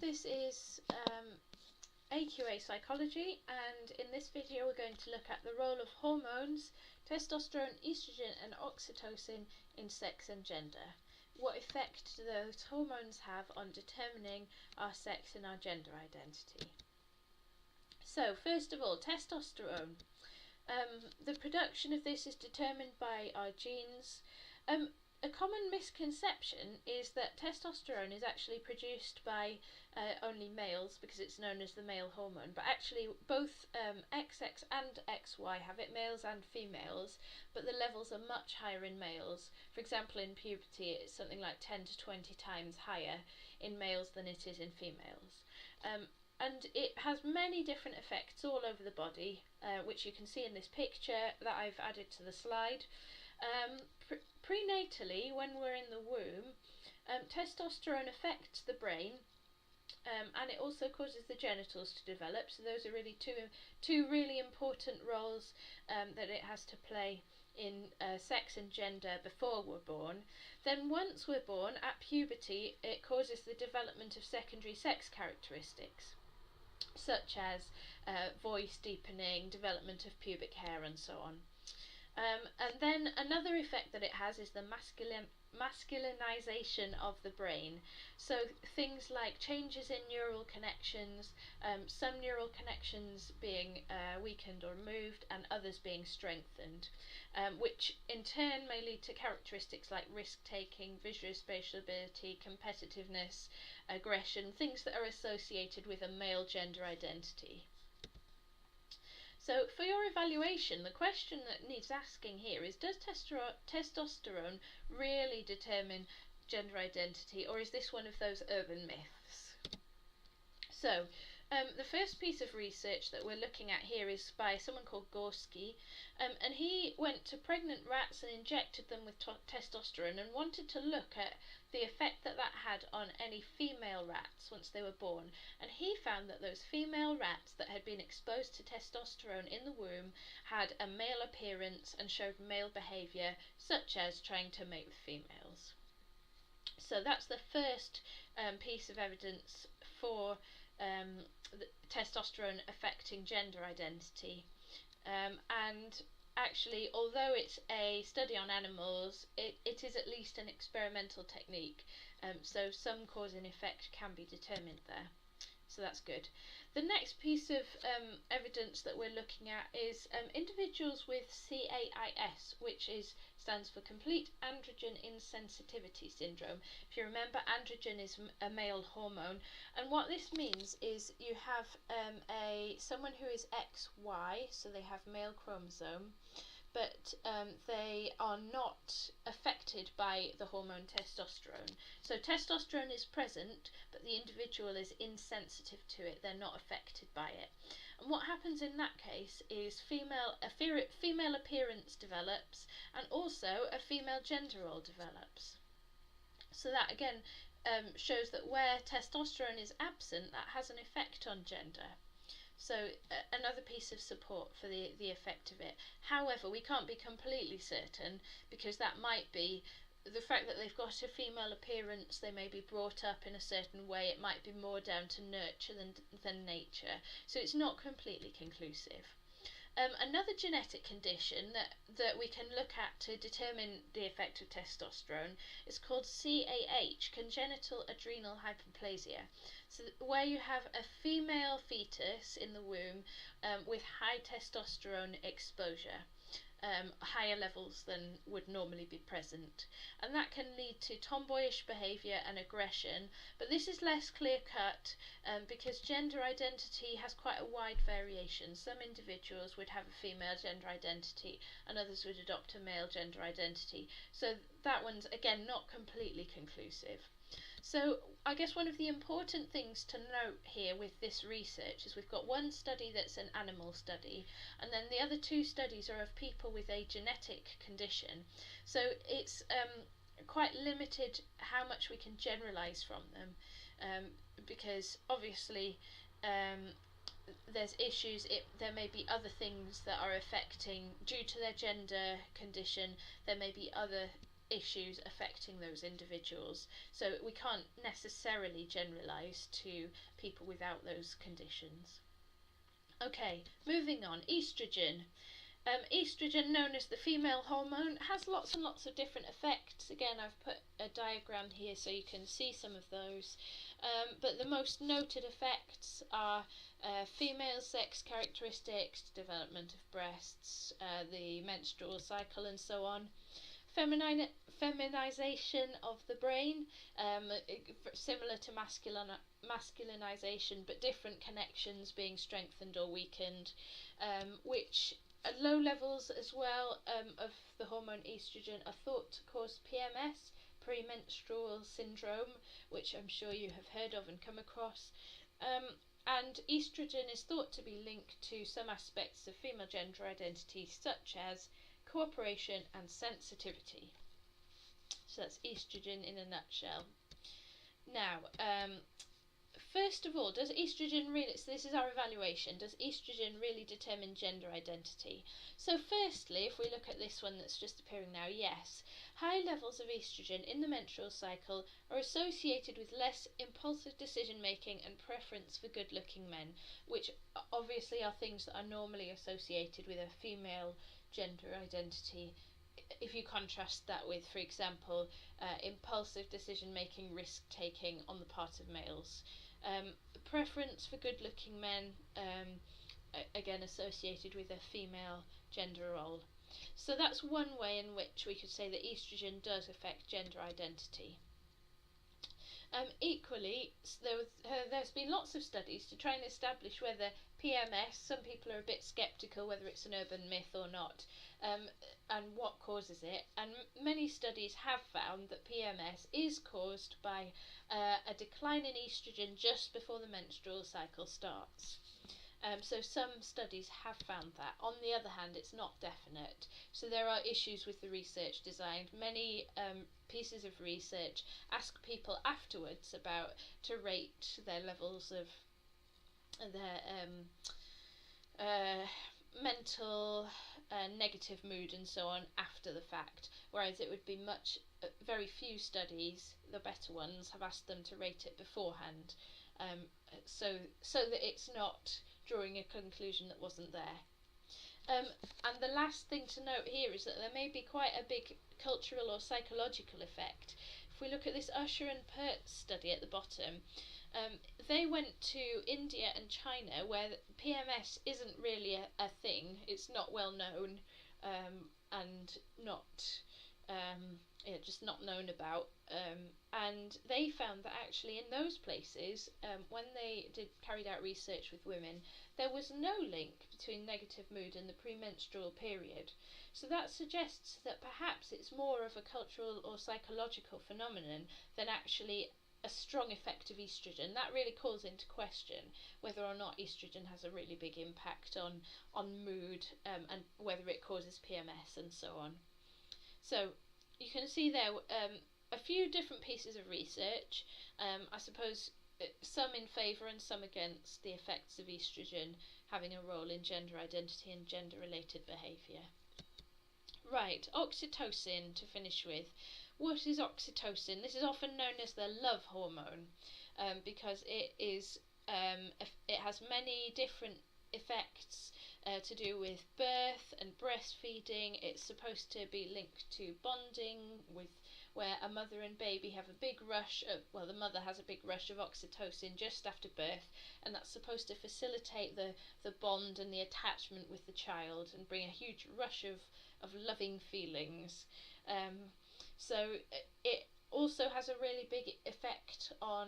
this is AQA Psychology, and in this video we're going to look at the role of hormones, testosterone, estrogen and oxytocin in sex and gender. What effect do those hormones have on determining our sex and our gender identity? So first of all, testosterone. The production of this is determined by our genes. A common misconception is that testosterone is actually produced by only males because it's known as the male hormone, but actually both XX and XY have it, males and females, but the levels are much higher in males. For example, in puberty it's something like 10 to 20 times higher in males than it is in females. And it has many different effects all over the body, which you can see in this picture that I've added to the slide. Prenatally, when we're in the womb, testosterone affects the brain, and it also causes the genitals to develop. So those are really two really important roles that it has to play in sex and gender before we're born. Then once we're born, at puberty, it causes the development of secondary sex characteristics, such as voice deepening, development of pubic hair and so on. And then another effect that it has is the masculinization of the brain. So things like changes in neural connections, some neural connections being weakened or removed and others being strengthened, which in turn may lead to characteristics like risk-taking, visuospatial ability, competitiveness, aggression, things that are associated with a male gender identity. So for your evaluation, the question that needs asking here is, does testosterone really determine gender identity, or is this one of those urban myths? So the first piece of research that we're looking at here is by someone called Gorski, and he went to pregnant rats and injected them with testosterone and wanted to look at the effect that that had on any female rats once they were born. And he found that those female rats that had been exposed to testosterone in the womb had a male appearance and showed male behaviour, such as trying to mate with females. So that's the first piece of evidence for testosterone affecting gender identity. And actually, although it's a study on animals, it is at least an experimental technique, so some cause and effect can be determined there. So that's good. The next piece of evidence that we're looking at is individuals with CAIS, which stands for Complete Androgen Insensitivity Syndrome. If you remember, androgen is a male hormone, and what this means is you have someone who is XY, so they have male chromosome, but they are not affected by the hormone testosterone. So testosterone is present, but the individual is insensitive to it, they're not affected by it. And what happens in that case is female appearance develops, and also a female gender role develops. So that again shows that where testosterone is absent, that has an effect on gender. So another piece of support for the effect of it. However, we can't be completely certain, because that might be the fact that they've got a female appearance, they may be brought up in a certain way, it might be more down to nurture than nature. So it's not completely conclusive. Another genetic condition that we can look at to determine the effect of testosterone is called CAH, congenital adrenal hyperplasia. So where you have a female fetus in the womb with high testosterone exposure, higher levels than would normally be present, and that can lead to tomboyish behaviour and aggression, but this is less clear-cut because gender identity has quite a wide variation. Some individuals would have a female gender identity and others would adopt a male gender identity, so that one's again not completely conclusive. So I guess one of the important things to note here with this research is we've got one study that's an animal study, and then the other two studies are of people with a genetic condition. So it's quite limited how much we can generalise from them, because obviously there's issues, there may be other things that are affecting due to their gender condition, there may be other issues affecting those individuals. So we can't necessarily generalise to people without those conditions. Okay, moving on. Estrogen. Estrogen, known as the female hormone, has lots and lots of different effects. Again, I've put a diagram here so you can see some of those. But the most noted effects are female sex characteristics, development of breasts, the menstrual cycle, and so on. Feminization of the brain, similar to masculinization, but different connections being strengthened or weakened, which low levels as well of the hormone estrogen are thought to cause PMS, premenstrual syndrome, which I'm sure you have heard of and come across. And estrogen is thought to be linked to some aspects of female gender identity, such as cooperation and sensitivity. So that's estrogen in a nutshell. Now, first of all, does estrogen really, so this is our evaluation, does estrogen really determine gender identity? So firstly, if we look at this one that's just appearing now, yes, high levels of estrogen in the menstrual cycle are associated with less impulsive decision making and preference for good looking men, which obviously are things that are normally associated with a female gender identity. If you contrast that with, for example, impulsive decision making, risk taking on the part of males. Preference for good looking men, again associated with a female gender role. So that's one way in which we could say that estrogen does affect gender identity. Equally, there's been lots of studies to try and establish whether PMS, some people are a bit sceptical whether it's an urban myth or not, and what causes it. And many studies have found that PMS is caused by a decline in estrogen just before the menstrual cycle starts. So some studies have found that. On the other hand, it's not definite. So there are issues with the research design. Many pieces of research ask people afterwards to rate their levels of their mental negative mood and so on after the fact, whereas it would be very few studies, the better ones, have asked them to rate it beforehand, so that it's not drawing a conclusion that wasn't there. And the last thing to note here is that there may be quite a big cultural or psychological effect. If we look at this Usher and Pertz study at the bottom, they went to India and China where PMS isn't really a thing. It's not well known, and just not known about. And they found that actually in those places, when they carried out research with women, there was no link between negative mood and the premenstrual period. So that suggests that perhaps it's more of a cultural or psychological phenomenon than actually a strong effect of estrogen. That really calls into question whether or not estrogen has a really big impact on mood, and whether it causes PMS and so on. So you can see there a few different pieces of research, I suppose some in favour and some against the effects of estrogen having a role in gender identity and gender related behaviour. Right, oxytocin to finish with. What is oxytocin? This is often known as the love hormone, because it has many different effects to do with birth and breastfeeding. It's supposed to be linked to bonding, where a mother and baby have a big rush of, the mother has a big rush of oxytocin just after birth, and that's supposed to facilitate the bond and the attachment with the child and bring a huge rush of loving feelings. So it also has a really big effect on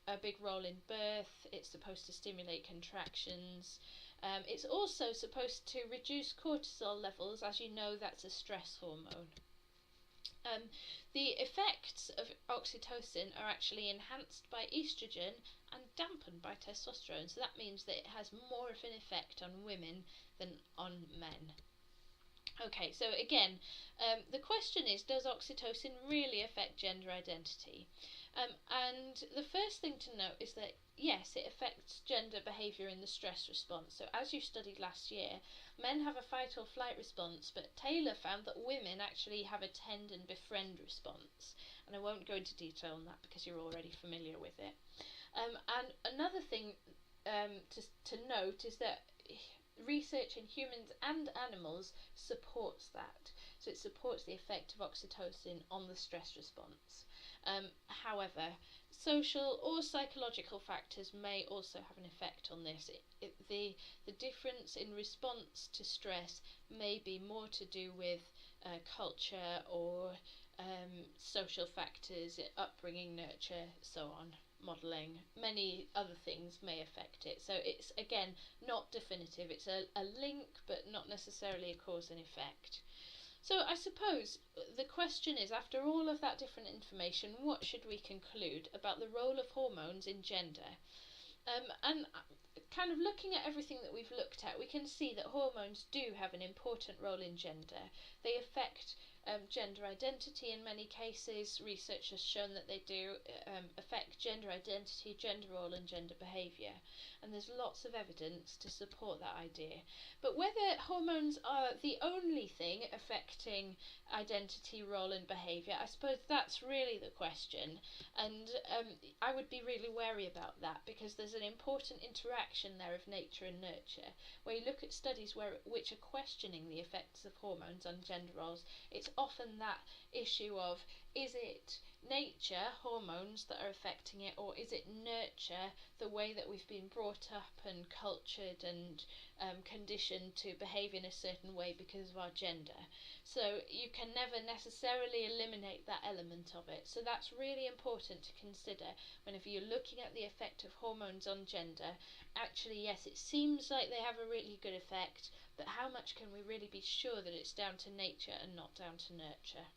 a big role in birth. It's supposed to stimulate contractions. It's also supposed to reduce cortisol levels. As you know, that's a stress hormone. The effects of oxytocin are actually enhanced by estrogen and dampened by testosterone. So that means that it has more of an effect on women than on men. Okay, so again, the question is, does oxytocin really affect gender identity? And the first thing to note is that yes, it affects gender behaviour in the stress response. So as you studied last year, men have a fight or flight response, but Taylor found that women actually have a tend and befriend response. And I won't go into detail on that because you're already familiar with it. And another thing to note is that research in humans and animals supports that. So it supports the effect of oxytocin on the stress response. However, social or psychological factors may also have an effect on this. The difference in response to stress may be more to do with culture or social factors, upbringing, nurture, so on, modelling. Many other things may affect it. So it's, again, not definitive. It's a link, but not necessarily a cause and effect. So I suppose the question is, after all of that different information, what should we conclude about the role of hormones in gender? And kind of looking at everything that we've looked at, we can see that hormones do have an important role in gender. They affect gender identity in many cases. Research has shown that they do affect gender identity, gender role and gender behaviour, and there's lots of evidence to support that idea. But whether hormones are the only thing affecting identity, role and behaviour, I suppose that's really the question, and I would be really wary about that, because there's an important interaction there of nature and nurture. Where you look at studies which are questioning the effects of hormones on gender roles, it's often that issue of, is it nature, hormones, that are affecting it, or is it nurture, the way that we've been brought up and cultured and conditioned to behave in a certain way because of our gender? So you can never necessarily eliminate that element of it. So that's really important to consider whenever you're looking at the effect of hormones on gender. Actually, yes, it seems like they have a really good effect, but how much can we really be sure that it's down to nature and not down to nurture?